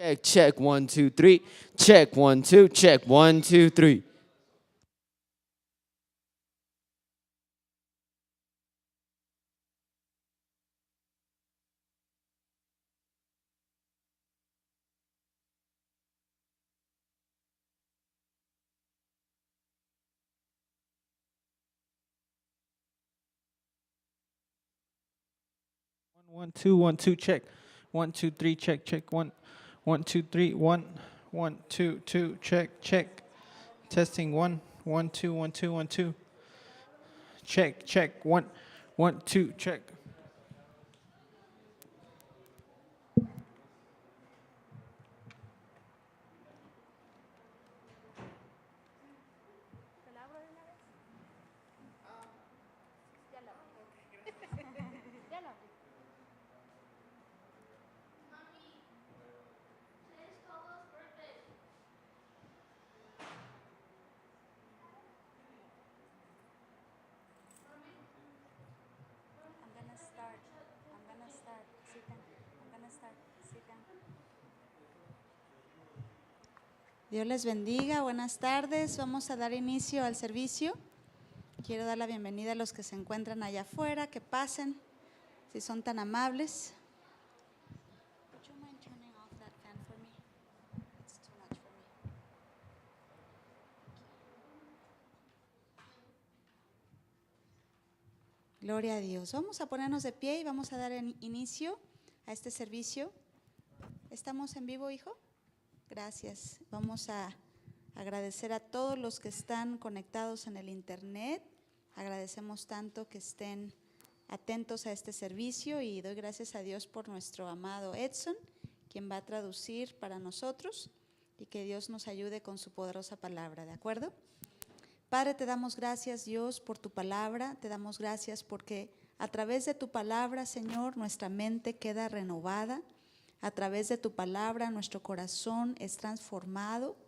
Check, check, 1, 2, 3. Check, 1, 2, check, 1, 2, 3. One, two, check. 1, 2, 3, check, check. 1, 2, 3, 1, 1, 2, 2, check, check. Testing 1, 1, 2, 1, 2, 1, 2. Check, check. 1, 1, 2, check. Dios les bendiga, buenas tardes. Vamos a dar inicio al servicio. Quiero dar la bienvenida a los que se encuentran allá afuera, que pasen, si son tan amables. Would you mind turning off that fan for me? It's too much for me. Gloria a Dios. Vamos a ponernos de pie y vamos a dar inicio a este servicio. ¿Estamos en vivo, hijo? Gracias. Vamos a agradecer a todos los que están conectados en el internet. Agradecemos tanto que estén atentos a este servicio y doy gracias a Dios por nuestro amado Edson, quien va a traducir para nosotros, y que Dios nos ayude con su poderosa palabra, ¿de acuerdo? Padre, te damos gracias, Dios, por tu palabra. Te damos gracias porque a través de tu palabra, Señor, nuestra mente queda renovada. A través de tu palabra nuestro corazón es transformado.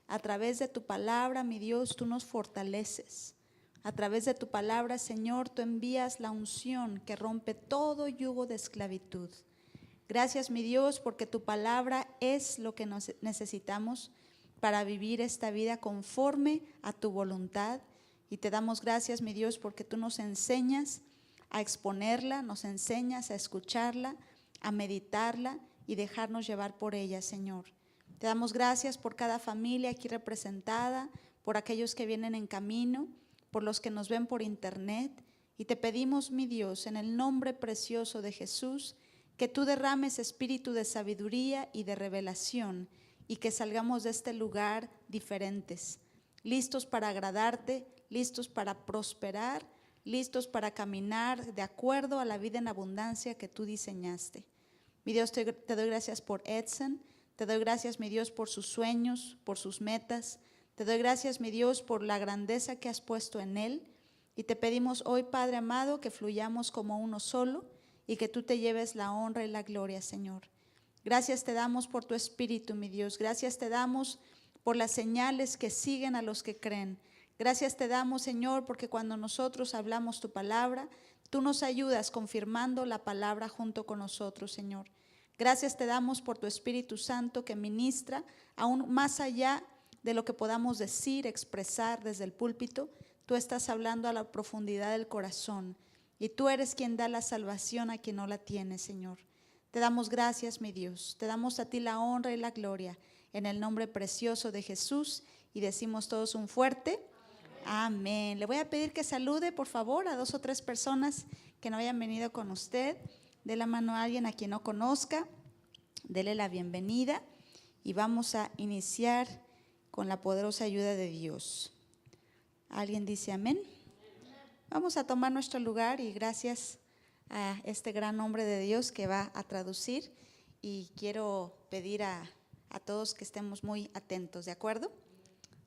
A través de tu palabra, mi Dios, tú nos fortaleces. A través de tu palabra, Señor, tú envías la unción que rompe todo yugo de esclavitud. Gracias, mi Dios, porque tu palabra es lo que necesitamos para vivir esta vida conforme a tu voluntad. Y te damos gracias, mi Dios, porque tú nos enseñas a exponerla, nos enseñas a escucharla, a meditarla y dejarnos llevar por ella, Señor. Te damos gracias por cada familia aquí representada, por aquellos que vienen en camino, por los que nos ven por internet. Y te pedimos, mi Dios, en el nombre precioso de Jesús, que tú derrames espíritu de sabiduría y de revelación y que salgamos de este lugar diferentes, listos para agradarte, listos para prosperar, listos para caminar de acuerdo a la vida en abundancia que tú diseñaste. Mi Dios, te doy gracias por Edson, te doy gracias, mi Dios, por sus sueños, por sus metas. Te doy gracias, mi Dios, por la grandeza que has puesto en él. Y te pedimos hoy, Padre amado, que fluyamos como uno solo y que tú te lleves la honra y la gloria, Señor. Gracias te damos por tu espíritu, mi Dios. Gracias te damos por las señales que siguen a los que creen. Gracias te damos, Señor, porque cuando nosotros hablamos tu palabra, tú nos ayudas confirmando la palabra junto con nosotros, Señor. Gracias te damos por tu Espíritu Santo que ministra aún más allá de lo que podamos decir, expresar desde el púlpito. Tú estás hablando a la profundidad del corazón y tú eres quien da la salvación a quien no la tiene, Señor. Te damos gracias, mi Dios. Te damos a ti la honra y la gloria en el nombre precioso de Jesús y decimos todos un fuerte amén. Le voy a pedir que salude, por favor, a 2 o 3 personas que no hayan venido con usted. Dé la mano a alguien a quien no conozca, dele la bienvenida y vamos a iniciar con la poderosa ayuda de Dios. ¿Alguien dice amén? Vamos a tomar nuestro lugar y gracias a este gran hombre de Dios que va a traducir, y quiero pedir a todos que estemos muy atentos, ¿de acuerdo?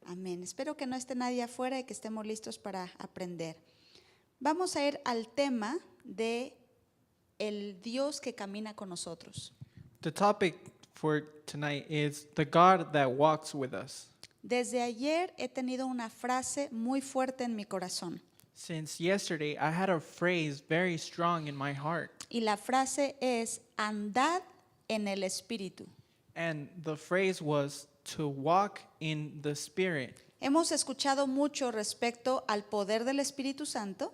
Amén. Espero que no esté nadie afuera y que estemos listos para aprender. Vamos a ir al tema de el Dios que camina con nosotros. The topic for tonight is the God that walks with us. Desde ayer he tenido una frase muy fuerte en mi corazón. Since yesterday, I had a phrase very strong in my heart. Y la frase es: andad en el Espíritu. And the phrase was to walk in the Spirit. Hemos escuchado mucho respecto al poder del Espíritu Santo,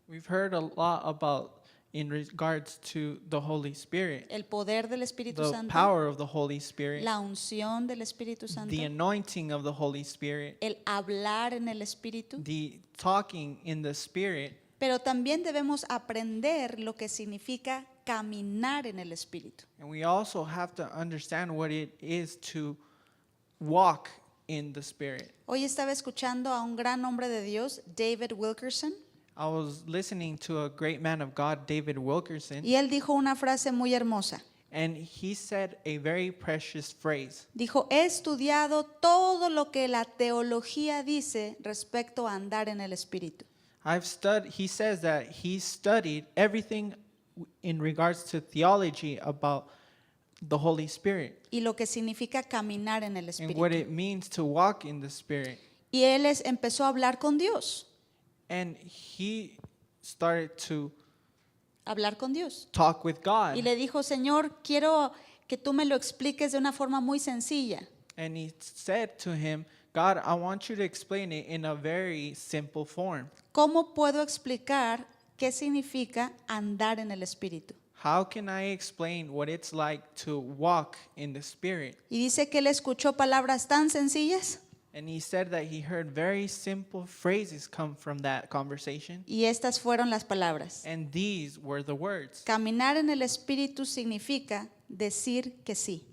We've heard a lot about in regards to the Holy Spirit, el poder del Espíritu the Santo, power of the Holy Spirit, la unción del Espíritu Santo, the anointing of the Holy Spirit, el hablar en el Espíritu, the talking in the Spirit, pero también debemos aprender lo que significa caminar en el Espíritu. and we also have to understand what it is to walk in the Spirit. Hoy estaba escuchando a un gran hombre de Dios, David Wilkerson, I was listening to a great man of God, David Wilkerson, y él dijo una frase muy hermosa. and he said a very precious phrase. Dijo, he estudiado todo lo que la teología dice respecto a andar en el Espíritu. He says that he studied everything in regards to theology about the Holy Spirit Y lo que significa caminar en el and what Espíritu. it means to walk in the Spirit. Y él empezó a hablar con Dios, And he started to hablar con Dios. talk with God. Y le dijo, Señor, quiero que tú me lo expliques de una forma muy sencilla. And he said to him, God, I want you to explain it in a very simple form. ¿Cómo puedo explicar qué significa andar en el Espíritu? How can I explain what it's like to walk in the Spirit? Y dice que él escuchó palabras tan sencillas And he said that he heard very simple phrases come from that conversation. y estas fueron las palabras. And these were the words. Caminar en el Espíritu significa decir que sí.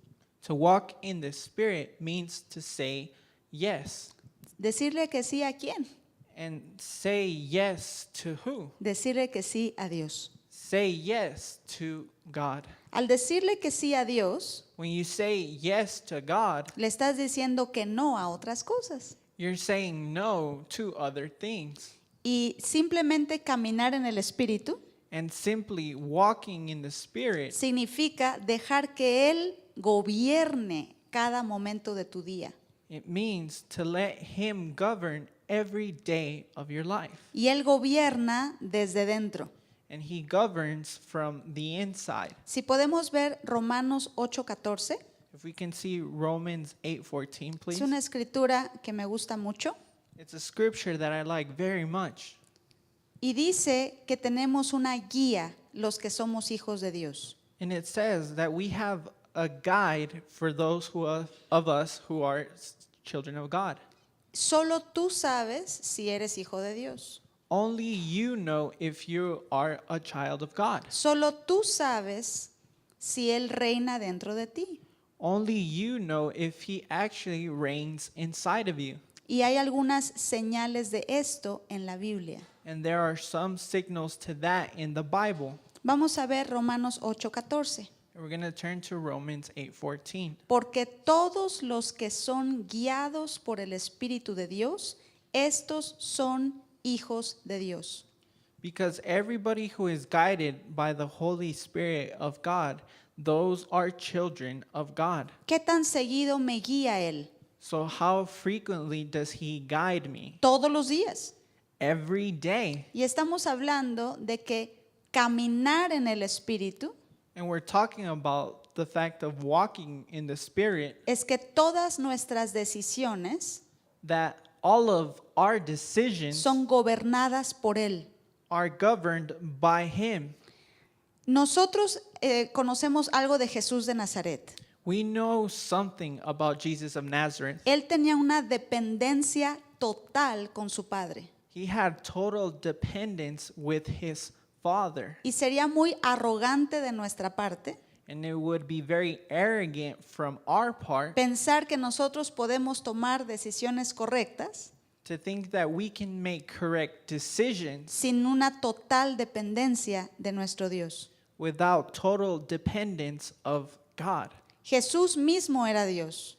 To walk in the Spirit means to say yes. ¿Decirle que sí a quién? And say yes to who? Decirle que sí a Dios. Say yes to God. Al decirle que sí a Dios, When you say yes to God, le estás diciendo que no a otras cosas. you're saying no to other things. Y simplemente caminar en el Espíritu And simply walking in the Spirit significa dejar que Él gobierne cada momento de tu día. it means to let Him govern every day of your life. Y Él gobierna desde dentro. And He governs from the inside. Si podemos ver Romanos 8:14, If we can see Romans 8:14, es please. una escritura que me gusta mucho. It's a scripture that I like very much. Y dice que tenemos una guía los que somos hijos de Dios. And it says that we have a guide for those of us who are children of God. Solo tú sabes si eres hijo de Dios. Only you know if you are a child of God. Solo tú sabes si Él reina dentro de ti. Only you know if He actually reigns inside of you. Y hay algunas señales de esto en la Biblia. And there are some signals to that in the Bible. Vamos a ver Romanos 8:14. And we're going to turn to Romans 8:14. Porque todos los que son guiados por el Espíritu de Dios, estos son hijos de Dios. Because everybody who is guided by the Holy Spirit of God, those are children of God. ¿Qué tan seguido me guía Él? So how frequently does He guide me? Todos los días. Every day. Y estamos hablando de que caminar en el Espíritu And we're talking about the fact of walking in the Spirit, es que todas nuestras decisiones that all of our decisions son gobernadas por Él. are governed by Him. Nosotros conocemos algo de Jesús de Nazaret. We know something about Jesus of Nazareth. Él tenía una dependencia total con su Padre. He had total dependence with His Father. Y sería muy arrogante de nuestra parte And it would be very arrogant from our part pensar que nosotros podemos tomar decisiones correctas to think that we can make correct decisions sin una total dependencia de nuestro Dios. without total dependence of God. Jesús mismo era Dios.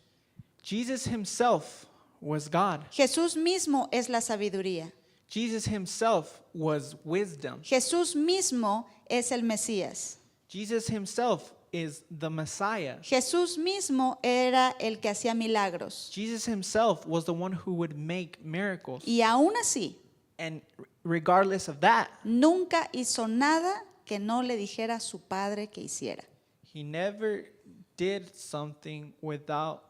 Jesus Himself was God. Jesús mismo es la sabiduría. Jesus Himself was wisdom. Jesús mismo es el Mesías. Jesus Himself is the Messiah. Jesús mismo era el que hacía milagros. Jesus Himself was the one who would make miracles. Y aún así, And regardless of that, nunca hizo nada que no le dijera a su Padre que hiciera. He never did something without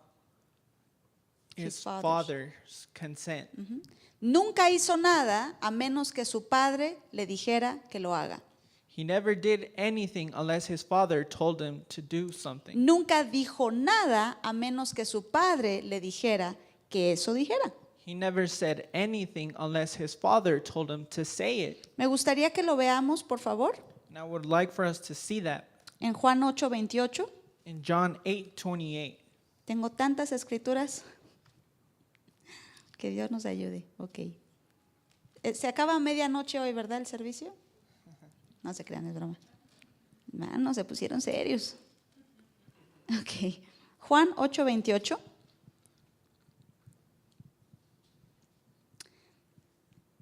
His his father's. father's consent. Nunca hizo nada a menos que su padre le dijera que lo haga. He never did anything unless his father told him to do something. Nunca dijo nada a menos que su padre le dijera que eso dijera. He never said anything unless his father told him to say it. Me gustaría que lo veamos, por favor, And I would like for us to see that en Juan 8:28. in John 8:28. Tengo tantas escrituras. Que Dios nos ayude. Ok. Se acaba a medianoche hoy, ¿verdad, el servicio? No se crean, es broma. No, se pusieron serios. Ok. Juan 8:28.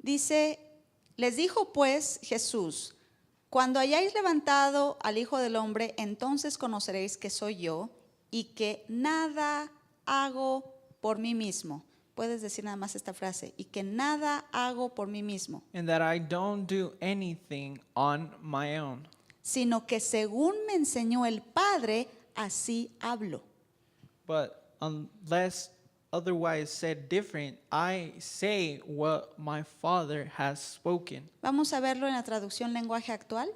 Dice, les dijo pues Jesús, cuando hayáis levantado al Hijo del Hombre, entonces conoceréis que soy yo y que nada hago por mí mismo. Puedes decir nada más esta frase, y que nada hago por mí mismo, And that I don't do anything on my own, sino que según me enseñó el Padre, así hablo. but unless otherwise said different, I say what my Father has spoken. Vamos a verlo en la traducción lenguaje actual.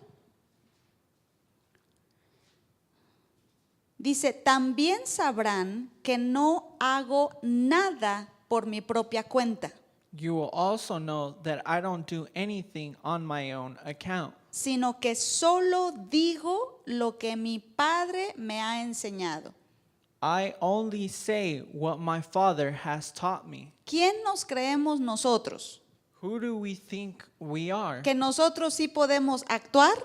Dice, también sabrán que no hago nada por mi propia cuenta, You will also know that I don't do anything on my own account, sino que solo digo lo que mi Padre me ha enseñado. I only say what my Father has taught me. ¿Quién nos creemos nosotros? Who do we think we are? Que nosotros sí podemos actuar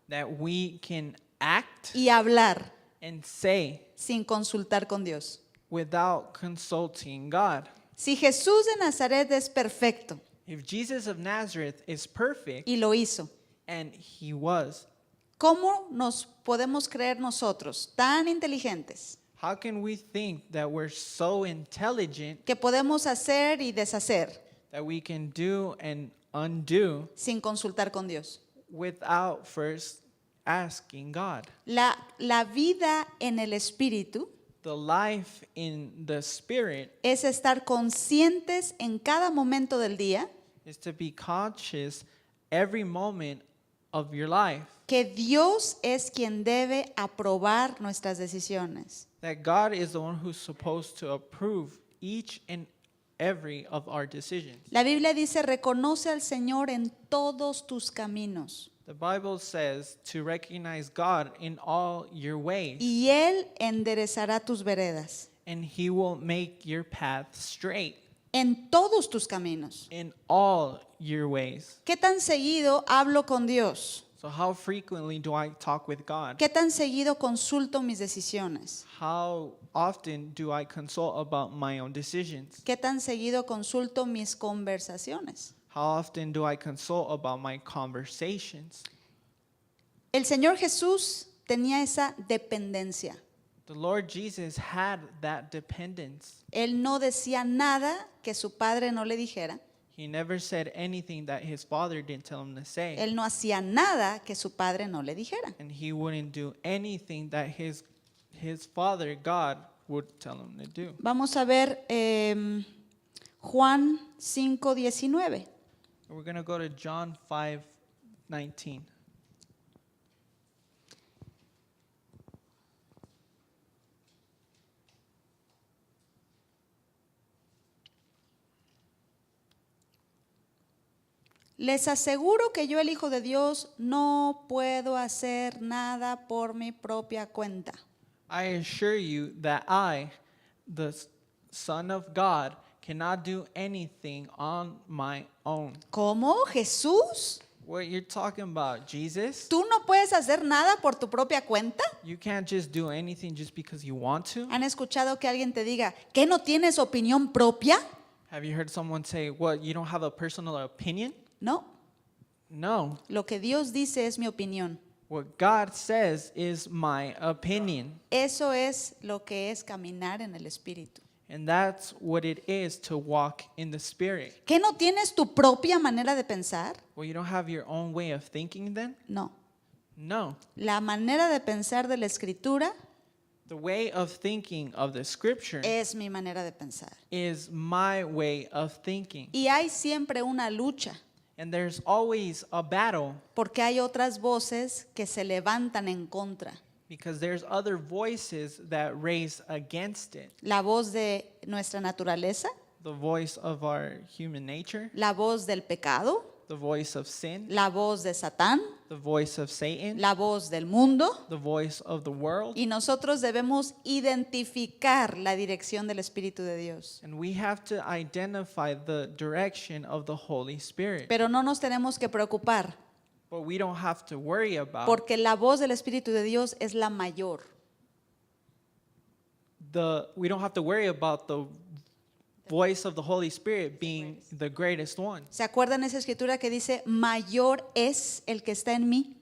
That we can act y hablar and say sin consultar con Dios. without consulting God. Si Jesús de Nazaret es perfecto If Jesus of Nazareth is perfect, y lo hizo, and he was, ¿cómo nos podemos creer nosotros, tan inteligentes, how can we think that we're so intelligent que podemos hacer y deshacer that we can do and undo sin consultar con Dios? without first asking God? La vida en el Espíritu The life in the Spirit es estar conscientes en cada momento del día is to be conscious every moment of your life que Dios es quien debe aprobar nuestras decisiones. that God is the one who's supposed to approve each and every of our decisions. La Biblia dice, reconoce al Señor en todos tus caminos The Bible says to recognize God in all your ways, y Él enderezará tus veredas. and He will make your path straight En todos tus caminos. in all your ways. ¿Qué tan seguido hablo con Dios? So how frequently do I talk with God? ¿Qué tan seguido consulto mis decisiones? How often do I consult about my own decisions? ¿Qué tan seguido consulto mis conversaciones? How often do I consult about my conversations? El Señor Jesús tenía esa dependencia. The Lord Jesus had that dependence. Él no decía nada que su padre no le dijera. He never said anything that his father didn't tell him to say. Él no hacía nada que su padre no le dijera. And he wouldn't do anything that his father, God, would tell him to do. Vamos a ver Juan 5:19. We're going to go to John 5:19. Les aseguro que yo, el Hijo de Dios, no puedo hacer nada por mi propia cuenta. I assure you that I, the Son of God, cannot do anything on my own. ¿Cómo? ¿Jesús? What you're talking about, Jesus? ¿Tú no puedes hacer nada por tu propia cuenta? You can't just do anything just because you want to? ¿Han escuchado que alguien te diga, ¿que no tienes opinión propia? Have you heard someone say, what, you don't have a personal opinion? No, No. lo que Dios dice es mi opinión. What God says is my opinion. Eso es lo que es caminar en el Espíritu. And that's what it is to walk in the Spirit. ¿Que no tienes tu propia manera de pensar? Well, you don't have your own way of thinking then? No. No. La manera de pensar de la Escritura The way of thinking of the scripture es mi manera de pensar. is my way of thinking. Y hay siempre una lucha, And there's always a battle porque hay otras voces que se levantan en contra. because there's other voices that raise against it. La voz de nuestra naturaleza, The voice of our human nature, la voz del pecado, the voice of sin, la voz de Satán, the voice of Satan, la voz del mundo. the voice of the world. Y nosotros debemos identificar la dirección del Espíritu de Dios. And we have to identify the direction of the Holy Spirit. Pero no nos tenemos que preocupar, But we don't have to worry about porque la voz del Espíritu de Dios es la mayor. we don't have to worry about the voice of the Holy Spirit being the greatest one. ¿Se acuerdan esa escritura que dice, mayor es el que está en mí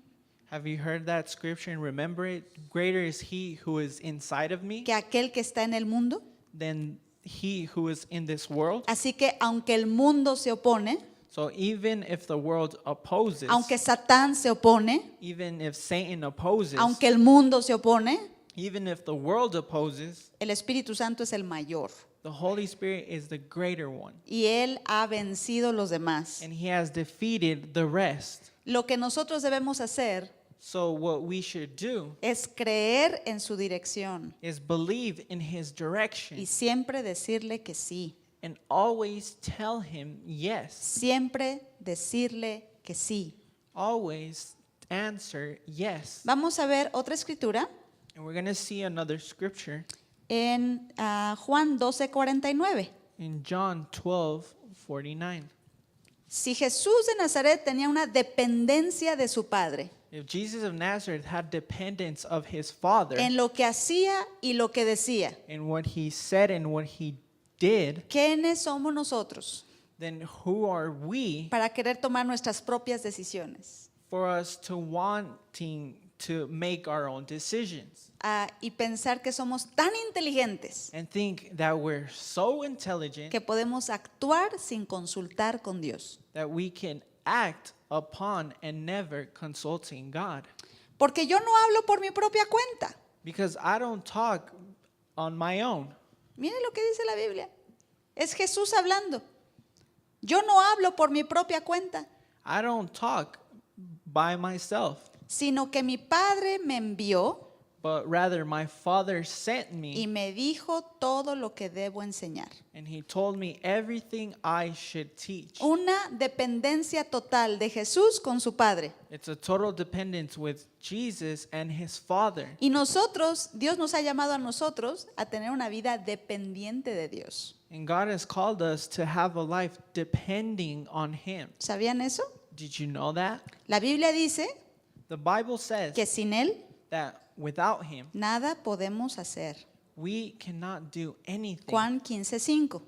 Have you heard that scripture and remember it? Greater is he who is inside of me que aquel que está en el mundo? than he who is in this world. Así que aunque el mundo se opone, So even if the world opposes, aunque Satán se opone, even if Satan opposes, aunque el mundo se opone, even if the world opposes, el Espíritu Santo es el mayor. the Holy Spirit is the greater one. Y Él ha vencido los demás. And he has defeated the rest. Lo que nosotros debemos hacer So what we should do es creer en su dirección is believe in his direction y siempre decirle que sí. and always tell him yes. Siempre decirle que sí. Always answer yes. Vamos a ver otra escritura And we're going to see another scripture en Juan 12:49. in John 12:49. Si Jesús de Nazaret tenía una dependencia de su Padre If Jesus of Nazareth had dependence of his Father en lo que hacía y lo que decía, in what he said and what he did, ¿quiénes somos nosotros then who are we para querer tomar nuestras propias decisiones for us to wanting to make our own decisions y pensar que somos tan inteligentes and think that we're so intelligent que podemos actuar sin consultar con Dios? that we can act upon and never consulting God? Porque yo no hablo por mi propia cuenta. Because I don't talk on my own. Mire lo que dice la Biblia. Es Jesús hablando. Yo no hablo por mi propia cuenta, I don't talk by myself, sino que mi Padre me envió but rather my Father sent y me me dijo todo lo que debo enseñar. and he told me everything I should teach. Una dependencia total de Jesús con su Padre. It's a total dependence with Jesus and his Father. Y nosotros, Dios nos ha llamado a nosotros a tener una vida dependiente de Dios. And God has called us to have a life depending on him. ¿Sabían eso? Did you know that? La Biblia dice The Bible says que sin Él that without him, nada podemos hacer. we cannot do anything. Juan 15:5.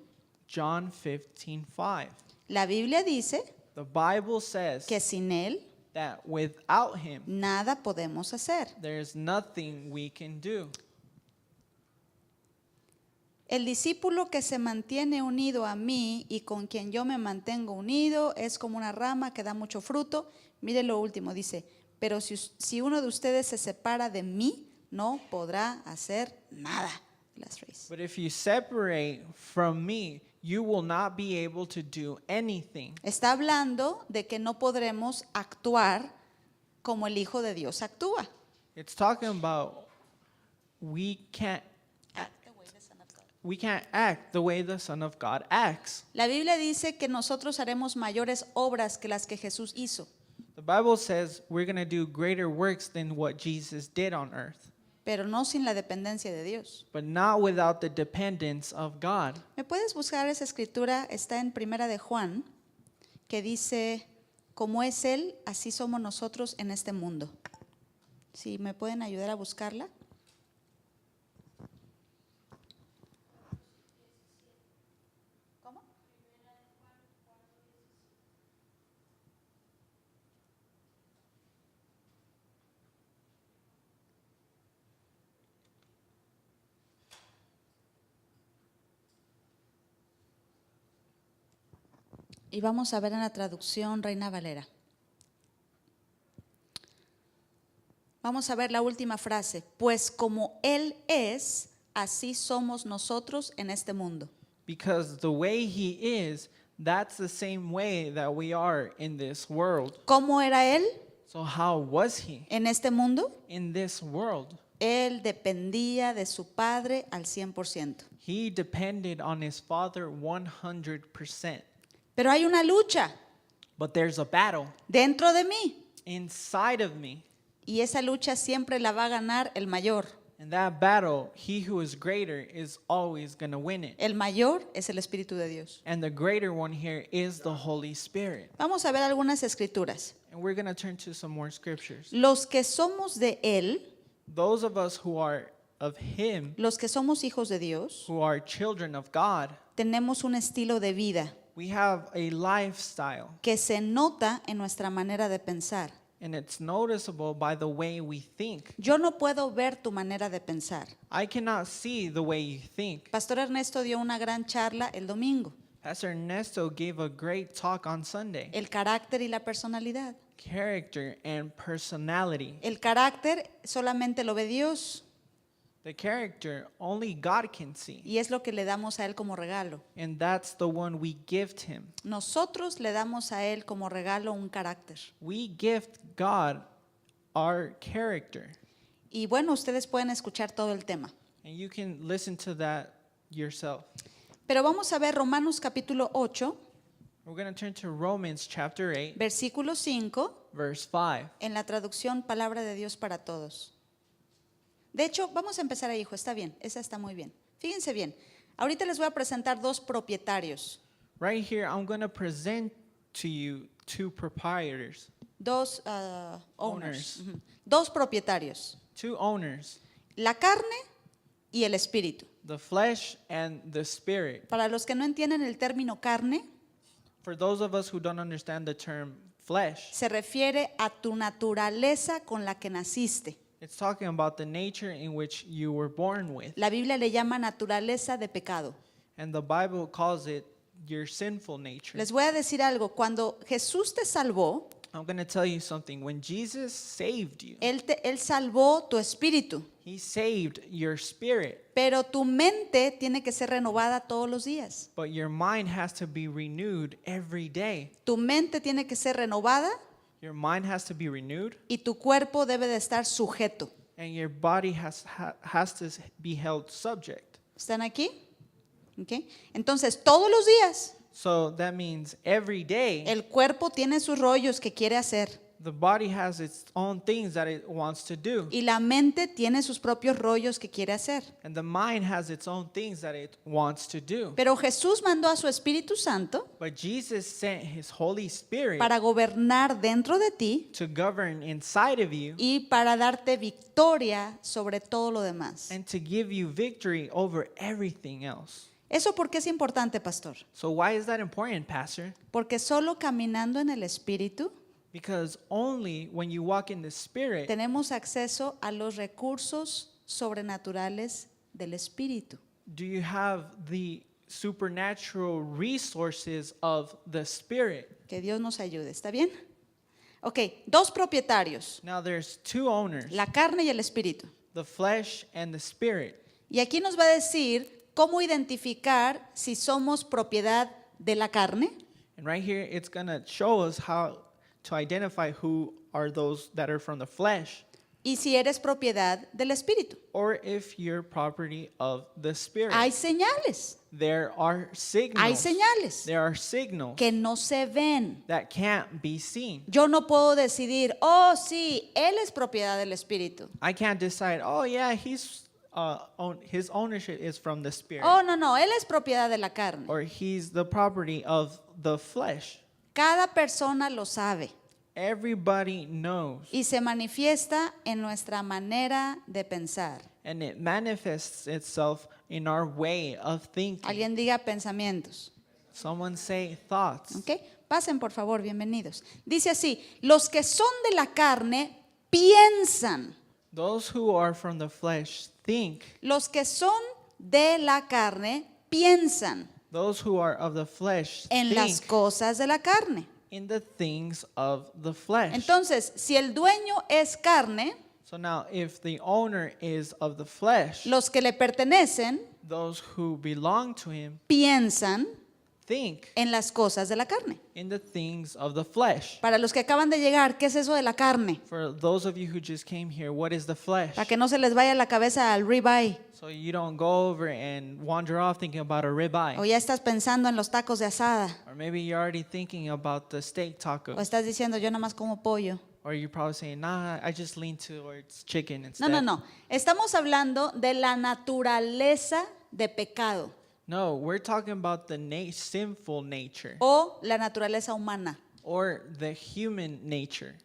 John 15:5. La Biblia dice The Bible says que sin Él that without him, nada podemos hacer. there's nothing we can do. El discípulo que se mantiene unido a mí y con quien yo me mantengo unido es como una rama que da mucho fruto. Mire lo último, dice, pero si uno de ustedes se separa de mí, no podrá hacer nada. Last phrase. But if you separate from me, you will not be able to do anything. Está hablando de que no podremos actuar como el Hijo de Dios actúa. It's talking about we can't act the way the Son of God acts. La Biblia dice que nosotros haremos mayores obras que las que Jesús hizo. The Bible says we're going to do greater works than what Jesus did on earth, Pero no sin la dependencia de Dios. but not without the dependence of God. ¿Me puedes buscar esa escritura? Está en Primera de Juan, que dice, como es Él, así somos nosotros en este mundo. ¿Sí me pueden ayudar a buscarla? ¿Cómo? Y vamos a ver en la traducción Reina Valera. Vamos a ver la última frase. Pues como Él es, así somos nosotros en este mundo. Because the way he is, that's the same way that we are in this world. ¿Cómo era Él So how was he en este mundo? in this world? Él dependía de su Padre al 100%. He depended on his Father 100%. Pero hay una lucha But there's a battle dentro de mí. inside of me. Y esa lucha siempre la va a ganar el mayor. And that battle, he who is greater is always going to win it. El mayor es el Espíritu de Dios. And the greater one here is the Holy Spirit. Vamos a ver algunas escrituras. And we're going to turn to some more scriptures. Los que somos de Él, Those of us who are of him, los que somos hijos de Dios, who are children of God, tenemos un estilo de vida we have a lifestyle. que se nota en nuestra manera de pensar. And it's noticeable by the way we think. Yo no puedo ver tu manera de pensar. I cannot see the way you think. Pastor Ernesto dio una gran charla el domingo. Pastor Ernesto gave a great talk on Sunday. El carácter y la personalidad. Character and personality. El carácter solamente lo ve Dios The character only God can see. y es lo que le damos a Él como regalo. And that's the one we gift him. Nosotros le damos a Él como regalo un carácter. We gift God our character. Y bueno, ustedes pueden escuchar todo el tema. And you can listen to that yourself. Pero vamos a ver Romanos capítulo 8, We're going to turn to Romans chapter 8, versículo 5, verse 5. en la traducción Palabra de Dios para Todos. De hecho, vamos a empezar ahí, hijo, está bien, esa está muy bien. Fíjense bien, ahorita les voy a presentar dos propietarios, Right here, I'm going to present to you two proprietors, dos owners. Ujú. Dos propietarios, two owners, la carne y el espíritu. the flesh and the spirit. Para los que no entienden el término carne, For those of us who don't understand the term flesh, se refiere a tu naturaleza con la que naciste. it's talking about the nature in which you were born with. La Biblia le llama naturaleza de pecado. And the Bible calls it your sinful nature. Les voy a decir algo, cuando Jesús te salvó, I'm going to tell you something. When Jesus saved you, Él salvó tu espíritu, he saved your spirit. pero tu mente tiene que ser renovada todos los días. But your mind has to be renewed every day. Tu mente tiene que ser renovada Your mind has to be renewed, y tu cuerpo debe de estar sujeto. and your body has to be held subject. ¿Están aquí? ¿Ok? Entonces, todos los días So that means every day, el cuerpo tiene sus rollos que quiere hacer the body has its own things that it wants to do. y la mente tiene sus propios rollos que quiere hacer. And the mind has its own things that it wants to do. Pero Jesús mandó a su Espíritu Santo But Jesus sent his Holy Spirit para gobernar dentro de ti to govern inside of you y para darte victoria sobre todo lo demás. and to give you victory over everything else. ¿Eso por qué es importante, pastor? So why is that important, Pastor? Porque solo caminando en el Espíritu Because only when you walk in the Spirit tenemos acceso a los recursos sobrenaturales del Espíritu. do you have the supernatural resources of the Spirit. Que Dios nos ayude, ¿está bien? Ok, dos propietarios, Now there's two owners, la carne y el Espíritu. the flesh and the spirit. Y aquí nos va a decir cómo identificar si somos propiedad de la carne And right here it's going to show us how to identify who are those that are from the flesh y si eres propiedad del Espíritu. or if you're property of the Spirit. Hay señales, There are hay signals. señales There are signals que no se ven. that can't be seen. Yo no puedo decidir, oh sí, él es propiedad del Espíritu. I can't decide, oh yeah, his ownership is from the Spirit. Oh, no, él es propiedad de la carne. Or he's the property of the flesh. Cada persona lo sabe Everybody knows. y se manifiesta en nuestra manera de pensar. And it manifests itself in our way of thinking. Alguien diga pensamientos. Someone say thoughts. ¿Ok? Pasen, por favor, bienvenidos. Dice así, los que son de la carne piensan. Those who are from the flesh think. Los que son de la carne piensan Those who are of the flesh en las think cosas de la carne. in the things of the flesh. Entonces, si el dueño es carne, So now, if the owner is of the flesh, los que le pertenecen those who belong to him piensan think en las cosas de la carne. in the things of the flesh. Para los que acaban de llegar, ¿qué es eso de la carne? For those of you who just came here, what is the flesh? Para que no se les vaya la cabeza al ribeye. So you don't go over and wander off thinking about a ribeye. O ya estás pensando en los tacos de asada. Or maybe you're already thinking about the steak taco. O estás diciendo, yo nada más como pollo. Or you're probably saying, nah, I just lean towards chicken No, instead. no, no. Estamos hablando de la naturaleza de pecado No, we're talking about the sinful nature o la naturaleza humana. or the human nature.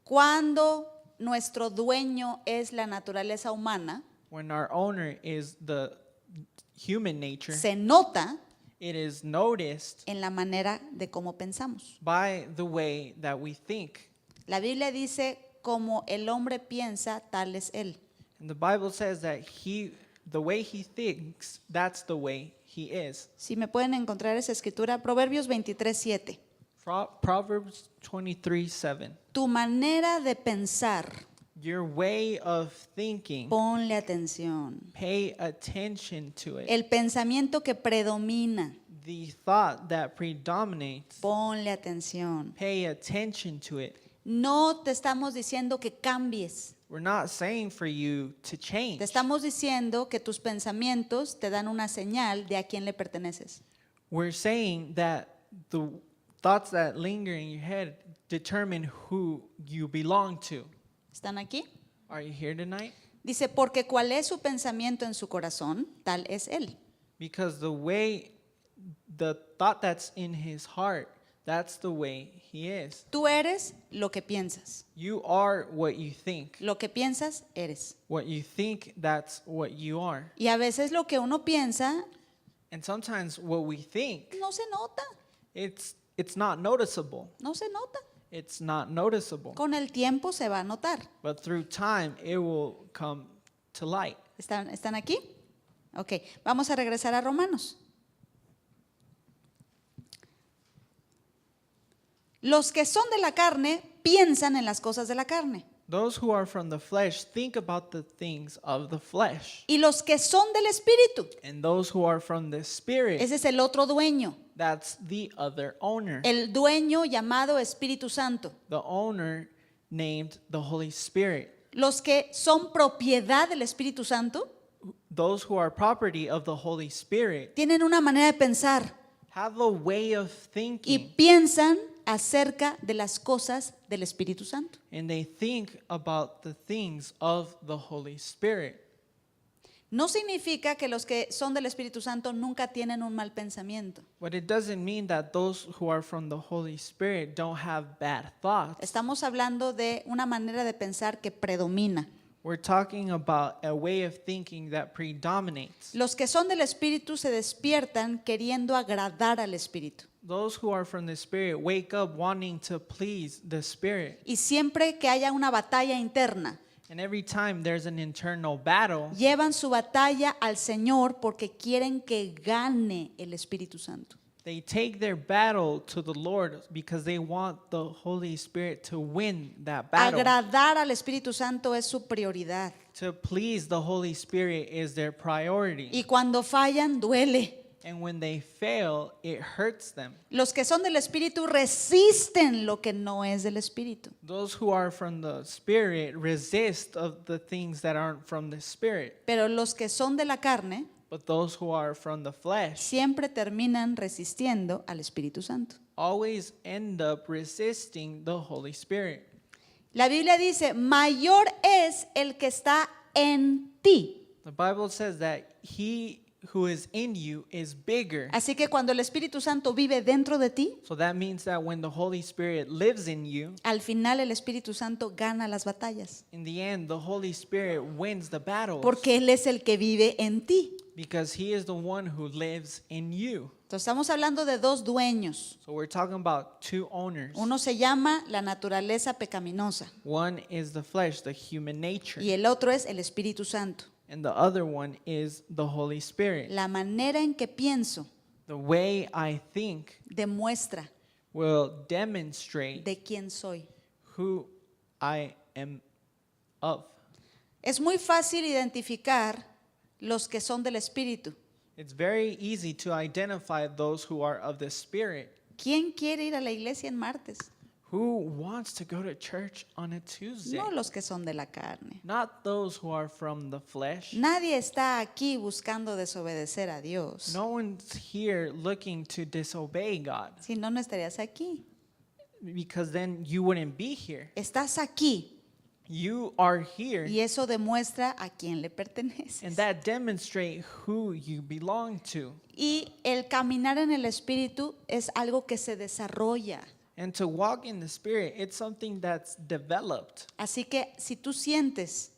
Cuando nuestro dueño es la naturaleza humana, When our owner is the human nature, se nota it is noticed en la manera de cómo pensamos. by the way that we think. La Biblia dice, como el hombre piensa, tal es él. And the Bible says that the way he thinks, that's the way he is. Si me pueden encontrar esa escritura, Proverbios 23:7. Proverbs 23:7. Tu manera de pensar, Your way of thinking, ponle atención. pay attention to it. El pensamiento que predomina, The thought that predominates, ponle atención. pay attention to it. No te estamos diciendo que cambies. We're not saying for you to change. Te estamos diciendo que tus pensamientos te dan una señal de a quién le perteneces. We're saying that the thoughts that linger in your head determine who you belong to. ¿Están aquí? Are you here tonight? Dice, porque cuál es su pensamiento en su corazón, tal es él. Because the thought that's in his heart, that's the way he is. Tú eres lo que piensas. You are what you think. Lo que piensas, eres. What you think, that's what you are. Y a veces lo que uno piensa And sometimes what we think, no se nota, it's not noticeable. no se nota. It's not noticeable. Con el tiempo se va a notar. But through time, it will come to light. ¿Están aquí? Ok, vamos a regresar a Romanos. Los que son de la carne piensan en las cosas de la carne. Those who are from the flesh think about the things of the flesh. Y los que son del Espíritu, And those who are from the spirit, ese es el otro dueño. that's the other owner. El dueño llamado Espíritu Santo. The owner named the Holy Spirit. Los que son propiedad del Espíritu Santo Those who are property of the Holy Spirit tienen una manera de pensar have a way of y thinking, piensan acerca de las cosas del Espíritu Santo. and they think about the things of the Holy Spirit. No significa que los que son del Espíritu Santo nunca tienen un mal pensamiento. But it doesn't mean that those who are from the Holy Spirit don't have bad thoughts. Estamos hablando de una manera de pensar que predomina. We're talking about a way of thinking that predominates. Los que son del Espíritu se despiertan queriendo agradar al Espíritu. Those who are from the Spirit wake up wanting to please the Spirit. Y siempre que haya una batalla interna, And every time there's an internal battle, llevan su batalla al Señor porque quieren que gane el Espíritu Santo. they take their battle to the Lord because they want the Holy Spirit to win that battle. Agradar al Espíritu Santo es su prioridad. To please the Holy Spirit is their priority. Y cuando fallan, duele. And when they fail, it hurts them. Los que son del Espíritu resisten lo que no es del Espíritu. Those who are from the Spirit resist of the things that aren't from the Spirit. Pero los que son de la carne But those who are from the flesh siempre terminan resistiendo al Espíritu Santo. always end up resisting the Holy Spirit. La Biblia dice, mayor es el que está en ti. The Bible says that he who is in you is bigger. Así que cuando el Espíritu Santo vive dentro de ti, So that means that when the Holy Spirit lives in you, al final el Espíritu Santo gana las batallas. in the end, the Holy Spirit wins the battles Porque Él es el que vive en ti. because he is the one who lives in you. Entonces estamos hablando de dos dueños. So we're talking about two owners. Uno se llama la naturaleza pecaminosa One is the flesh, the human nature, y el otro es el Espíritu Santo. and the other one is the Holy Spirit. La manera en que pienso The way I think demuestra will demonstrate de quién soy. who I am of. Es muy fácil identificar los que son del Espíritu. It's very easy to identify those who are of the Spirit. ¿Quién quiere ir a la iglesia en martes? Who wants to go to church on a Tuesday? No los que son de la carne. Not those who are from the flesh. Nadie está aquí buscando desobedecer a Dios. No one's here looking to disobey God, Si no, no estarías aquí. because then you wouldn't be here. Estás aquí You are here, y eso demuestra a quién le perteneces. and that demonstrates who you belong to. Y el caminar en el Espíritu es algo que se desarrolla. And to walk in the Spirit, it's something that's developed. Así que si tú sientes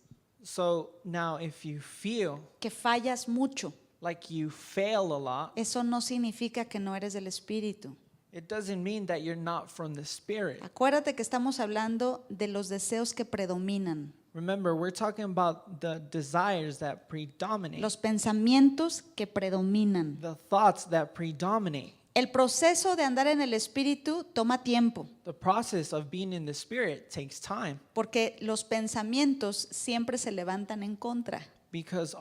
So now if you feel que fallas mucho, like you fail a lot, eso no significa que no eres del Espíritu. it doesn't mean that you're not from the Spirit. Acuérdate que estamos hablando de los deseos que predominan, Remember, we're talking about the desires that predominate, los pensamientos que predominan. the thoughts that predominate. El proceso de andar en el Espíritu toma tiempo, The process of being in the Spirit takes time, porque los pensamientos siempre se levantan en contra. because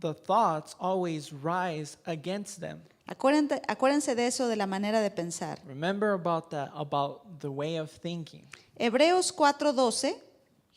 the thoughts always rise against them. Acuérdense de eso, de la manera de pensar. Remember about that, about the way of thinking. Hebreos 4:12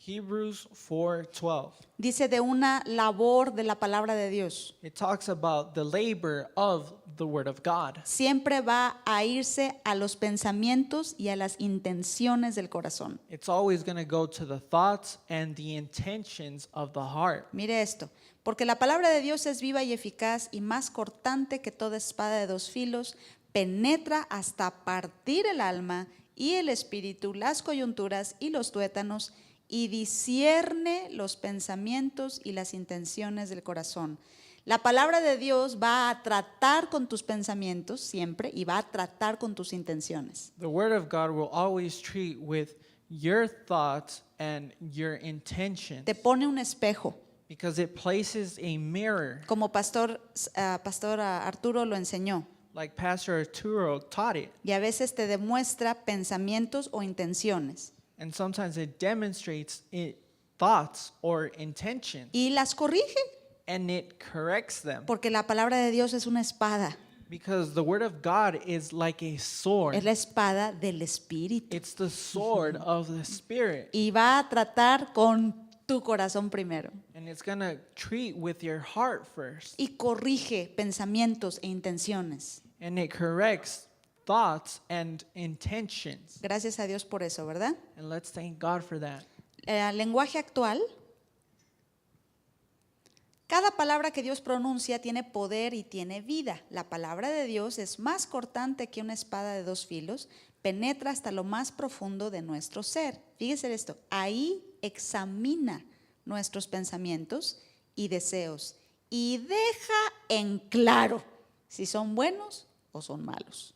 Hebrews 4:12. dice de una labor de la palabra de Dios. It talks about the labor of the Word of God. Siempre va a irse a los pensamientos y a las intenciones del corazón. It's always going to go to the thoughts and the intentions of the heart. Mire esto, porque la palabra de Dios es viva y eficaz y más cortante que toda espada de dos filos, penetra hasta partir el alma y el espíritu, las coyunturas y los tuétanos, y discierne los pensamientos y las intenciones del corazón. La palabra de Dios va a tratar con tus pensamientos siempre y va a tratar con tus intenciones. The Word of God will always treat with your thoughts and your intentions, Te pone un espejo, because it places a mirror, como pastor Arturo lo enseñó, like Pastor Arturo taught it. y a veces te demuestra pensamientos o intenciones And sometimes it demonstrates thoughts or intentions, y las corrige, and it corrects them, porque la palabra de Dios es una espada, because the Word of God is like a sword. es la espada del espíritu It's the sword of the Spirit, y va a tratar con tu corazón primero and it's going to treat with your heart first, y corrige pensamientos e intenciones. and it corrects thoughts and intentions. Gracias a Dios por eso, ¿verdad? And let's thank God for that. Lenguaje actual. Cada palabra que Dios pronuncia tiene poder y tiene vida. La palabra de Dios es más cortante que una espada de dos filos, penetra hasta lo más profundo de nuestro ser. Fíjese esto, ahí examina nuestros pensamientos y deseos y deja en claro si son buenos o son malos.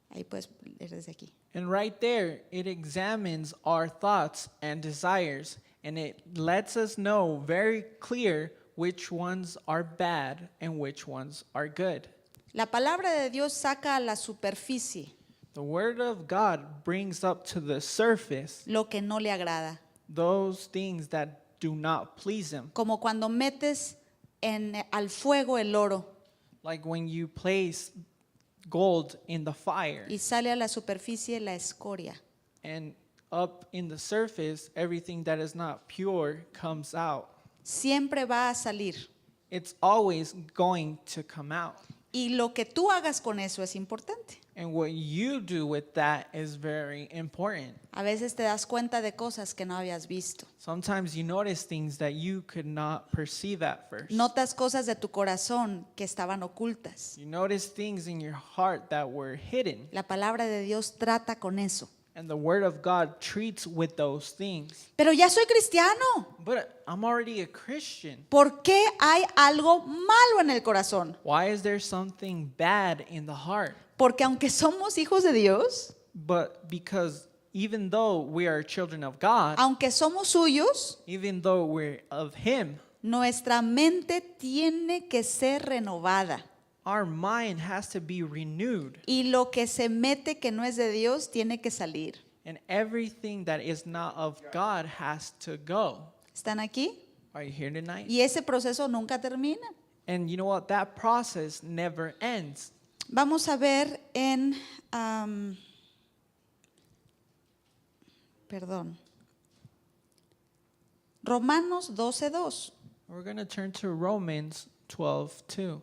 Ahí puedes leer desde aquí. And right there, it examines our thoughts and desires, and it lets us know very clear which ones are bad and which ones are good. La palabra de Dios saca a la superficie The Word of God brings up to the surface lo que no le agrada. those things that do not please Him. Como cuando metes al fuego el oro Like when you place gold in the fire, y sale a la superficie la escoria. and up in the surface, everything that is not pure comes out. Siempre va a salir. It's always going to come out. Y lo que tú hagas con eso es importante. And what you do with that is very important. A veces te das cuenta de cosas que no habías visto. Sometimes you notice things that you could not perceive at first. Notas cosas de tu corazón que estaban ocultas. You notice things in your heart that were hidden. La palabra de Dios trata con eso. And the Word of God treats with those things. Pero ya soy cristiano. But I'm already a Christian. ¿Por qué hay algo malo en el corazón? Why is there something bad in the heart? Porque aunque somos hijos de Dios, But because even though we are children of God, aunque somos suyos, even though we're of Him, nuestra mente tiene que ser renovada. our mind has to be renewed. Y lo que se mete que no es de Dios tiene que salir. And everything that is not of God has to go. ¿Están aquí? Are you here tonight? Y ese proceso nunca termina. And you know what? That process never ends. Vamos a ver en, Romanos 12:2. We're going to turn to Romans 12:2.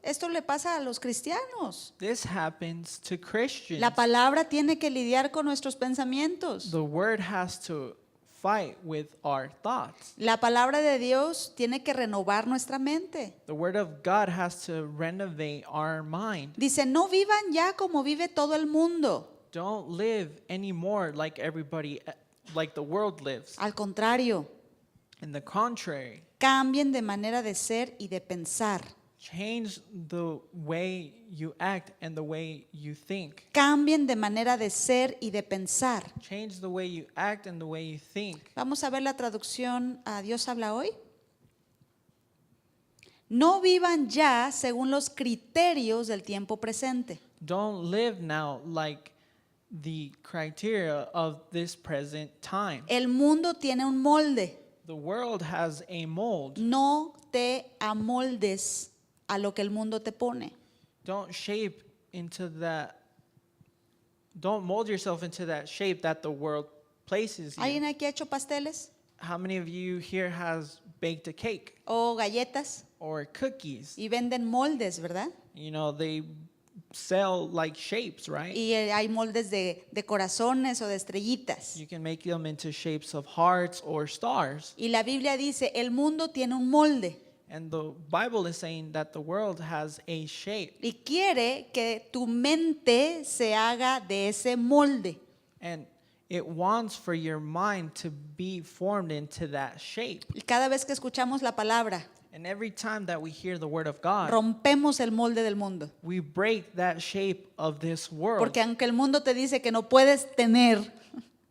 Esto le pasa a los cristianos. This happens to Christians. La palabra tiene que lidiar con nuestros pensamientos. The word has to fight with our thoughts. La palabra de Dios tiene que renovar nuestra mente. The word of God has to renovate our mind. Dice, no vivan ya como vive todo el mundo. Don't live anymore like everybody, like the world lives. Al contrario, In the contrary, cambien de manera de ser y de pensar. change the way you act and the way you think. Cambien de manera de ser y de pensar. Change the way you act and the way you think. Vamos a ver la traducción a Dios habla hoy. No vivan ya según los criterios del tiempo presente. Don't live now like the criteria of this present time. El mundo tiene un molde. The world has a mold. No te amoldes a lo que el mundo te pone. Don't shape into that. Don't mold yourself into that shape that the world places ¿Alguien you. aquí ha hecho pasteles How many of you here has baked a cake o galletas? or cookies? Y venden moldes, ¿verdad? You know, they sell like shapes, right? Y hay moldes de corazones o de estrellitas. You can make them into shapes of hearts or stars. Y la Biblia dice, el mundo tiene un molde And the Bible is saying that the world has a shape. y quiere que tu mente se haga de ese molde. And it wants for your mind to be formed into that shape. Y cada vez que escuchamos la palabra, And every time that we hear the word of God, rompemos el molde del mundo. we break that shape of this world. Porque aunque el mundo te dice que no puedes tener,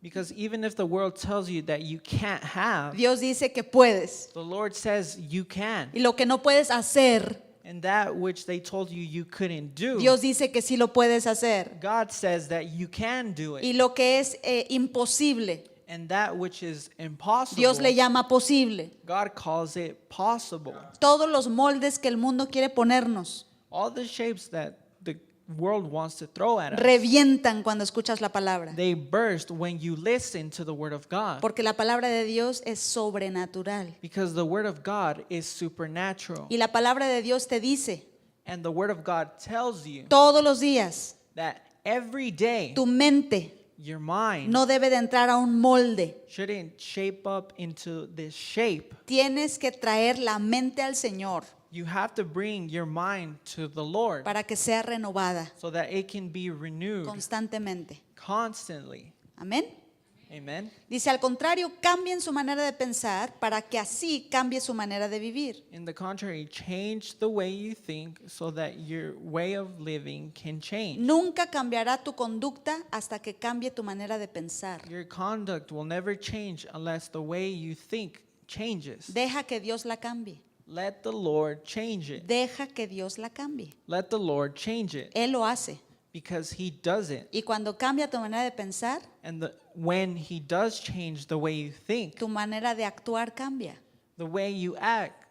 Because even if the world tells you that you can't have, Dios dice que puedes. the Lord says you can. Y lo que no puedes hacer, And that which they told you you couldn't do, Dios dice que sí lo puedes hacer. God says that you can do it. Y lo que es imposible, And that which is impossible, Dios le llama posible. God calls it possible. Todos los moldes que el mundo quiere ponernos All the shapes that the world wants to throw at us, revientan cuando escuchas la palabra. they burst when you listen to the word of God. Porque la palabra de Dios es sobrenatural. Because the word of God is supernatural. Y la palabra de Dios te dice And the word of God tells you todos los días, that every day tu mente your mind no debe de entrar a un molde. shouldn't shape up into this shape. Tienes que traer la mente al Señor You have to bring your mind to the Lord para que sea renovada so that it can be renewed constantemente. constantly. Amén. Amen. Dice, al contrario, cambien su manera de pensar para que así cambie su manera de vivir. In the contrary, change the way you think so that your way of living can change. Nunca cambiará tu conducta hasta que cambie tu manera de pensar. Your conduct will never change unless the way you think changes. Deja que Dios la cambie. Let the Lord change it. Deja que Dios la cambie. Let the Lord change it Él lo hace. because He does it. Y cuando cambia tu manera de pensar, And when He does change the way you think, tu manera de actuar cambia. the way you act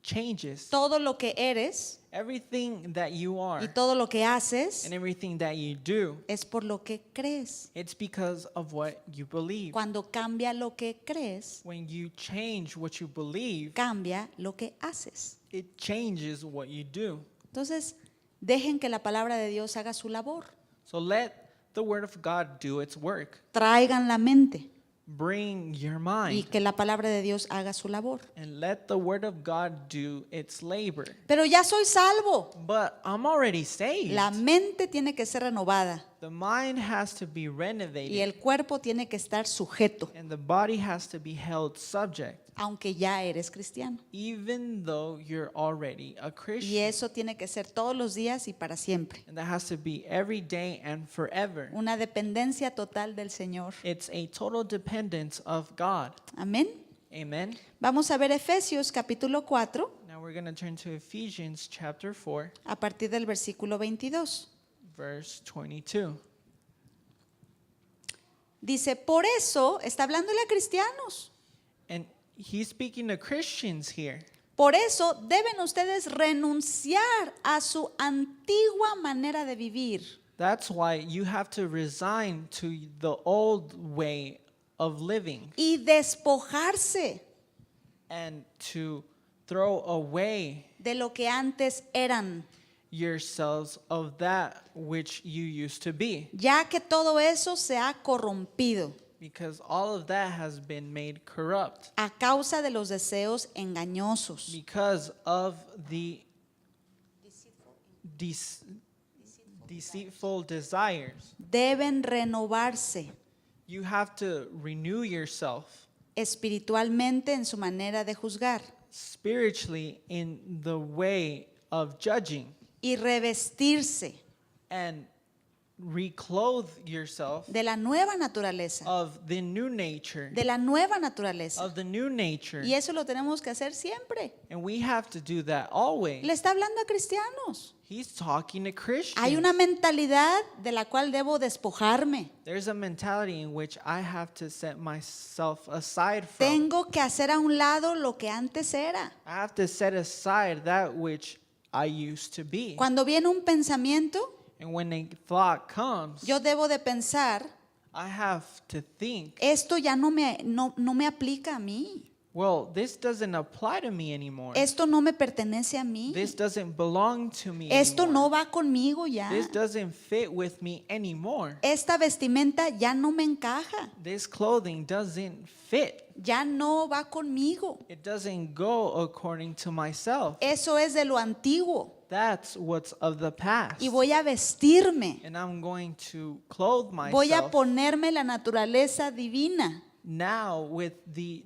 changes. Todo lo que eres Everything that you are y todo lo que haces and everything that you do, es por lo que crees. it's because of what you believe. Cuando cambia lo que crees, When you change what you believe, cambia lo que haces. it changes what you do. Entonces, dejen que la palabra de Dios haga su labor. So let the word of God do its work. Traigan la mente Bring your y mind que la palabra de Dios haga su labor. and let the word of God do its labor. Pero ya soy salvo. But I'm already saved. La mente tiene que ser renovada The mind has to be y renovated el cuerpo tiene que estar sujeto, and the body has to be held subject, aunque ya eres cristiano. even though you're already a Y Christian. eso tiene que ser todos los días y para siempre. And that has to be every day and forever. Una dependencia total del Señor. It's a total dependence of God. Amén. Amen. Vamos a ver Efesios capítulo 4 Now we're going to turn to Ephesians chapter 4, a partir del versículo 22. verse 22. Dice, por eso, está hablándole a cristianos. And he's speaking to Christians here. Por eso deben ustedes renunciar a su antigua manera de vivir. That's why you have to resign to the old way of living Y despojarse and to throw away de lo que antes eran, yourselves of that which you used to be, ya que todo eso se ha corrompido because all of that has been made corrupt a causa de los deseos engañosos. because of the deceitful desires. Deben renovarse You have to renew yourself espiritualmente en su manera de juzgar spiritually in the way of judging y revestirse and reclothe yourself de la nueva naturaleza, of the new nature, de la nueva naturaleza. of the new nature. Y eso lo tenemos que hacer siempre. And we have to do that always. Le está hablando a cristianos. He's talking to Christians. Hay una mentalidad de la cual debo despojarme. There's a mentality in which I have to set myself aside from. Tengo que hacer a un lado lo que antes era. I have to set aside that which I used to be. Cuando viene un pensamiento, And when a thought comes, yo debo de pensar, I have to think, esto ya no me aplica a mí. well, this doesn't apply to me anymore. Esto no me pertenece a mí. This doesn't belong to me Esto anymore. no va conmigo ya. This doesn't fit with me anymore. Esta vestimenta ya no me encaja. This clothing doesn't fit. Ya no va conmigo. It doesn't go according to myself. Eso es de lo antiguo. That's what's of the past. Y voy a vestirme. And I'm going to clothe Voy a myself ponerme la naturaleza divina. now with the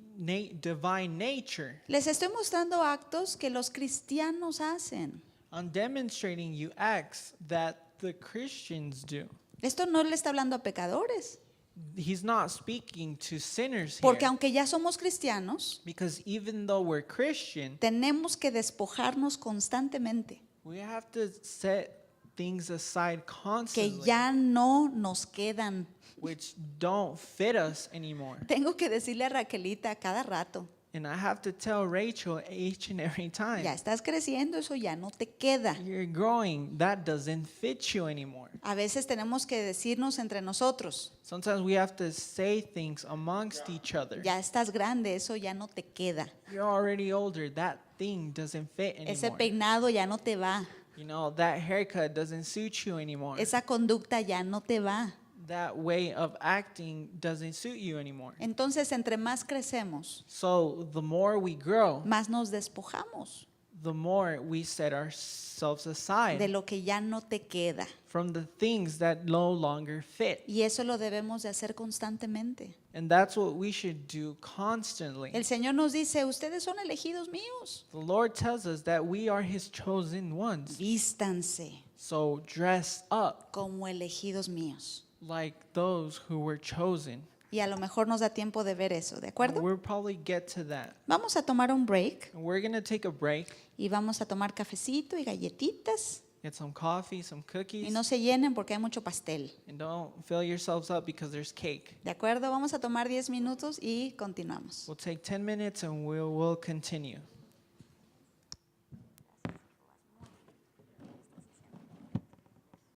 divine nature. Les estoy mostrando actos que los cristianos hacen. I'm demonstrating you acts that the Christians do. Esto no le está hablando a pecadores. He's not speaking to sinners Porque here. aunque ya somos cristianos, Because even though we're Christian, tenemos que despojarnos constantemente. we have to set things aside Que constantly, ya no nos quedan. which don't fit us anymore. Tengo que decirle a Raquelita a cada rato, And I have to tell Rachel each and every time, ya estás creciendo, eso ya no te queda. you're growing, that doesn't fit you anymore. A veces tenemos que decirnos entre nosotros, Sometimes we have to say things amongst each other. ya estás grande, eso ya no te queda. You're already older, that thing doesn't fit Ese anymore. peinado ya no te va. You know, that haircut doesn't suit you anymore. Esa conducta ya no te va. That way of acting doesn't suit you anymore. Entonces, entre más crecemos, So the more we grow, más nos despojamos the more we set ourselves de aside lo que ya no te queda. from the things that no longer fit. Y eso lo debemos de hacer constantemente. And that's what we should do constantly. El Señor nos dice, ustedes son elegidos míos. The Lord tells us that we are His chosen ones. Vístanse So dress up como elegidos míos. like those who were chosen. Y a lo mejor nos da tiempo de ver eso, ¿de acuerdo? We'll probably get to that. Vamos a tomar un break And we're going to take a break, y vamos a tomar cafecito y galletitas. get some coffee, some Y cookies, no se llenen porque hay mucho pastel. and don't fill yourselves up because there's cake. ¿De acuerdo? Vamos a tomar 10 minutos y continuamos. We'll take 10 minutes and we'll continue.